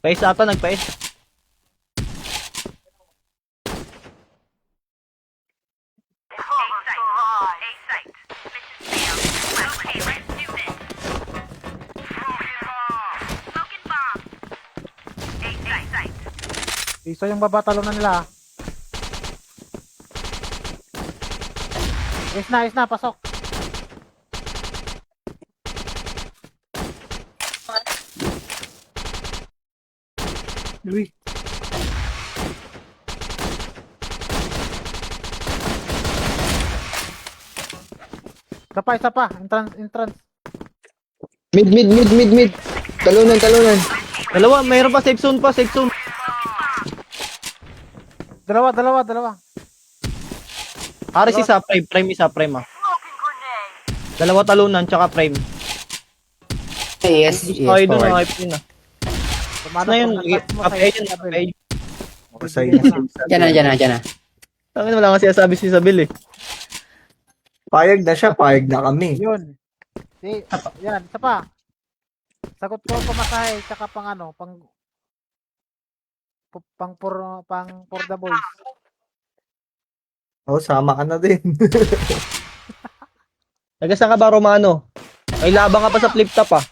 Pais ata, nagpais. Isa yung babatalo na nila. Is na, pasok. Uy. Isa pa. Entrance. Mid. Talunan. Dalawa, mayroon pa, safe zone pa, safe zone. Dalawa. Haris isa, prime isa, prime ah. Dalawa talunan, tsaka prime. Yes, Gusto kayo dun, forward. hype yun ah. Tumano Na yun, pag natouch mo sa kapay yun, Isabel. kapay. Masay Diyan na. Tangin, wala nga sinasabi si Isabel eh. Payag na siya, payag na kami. Yun. Yan, isa pa. Sagot ko pamasahe, tsaka pang for the boys. Oh, sama ka na din. Nagasaan ka ba, Romano? May labang ka pa sa flip top ah.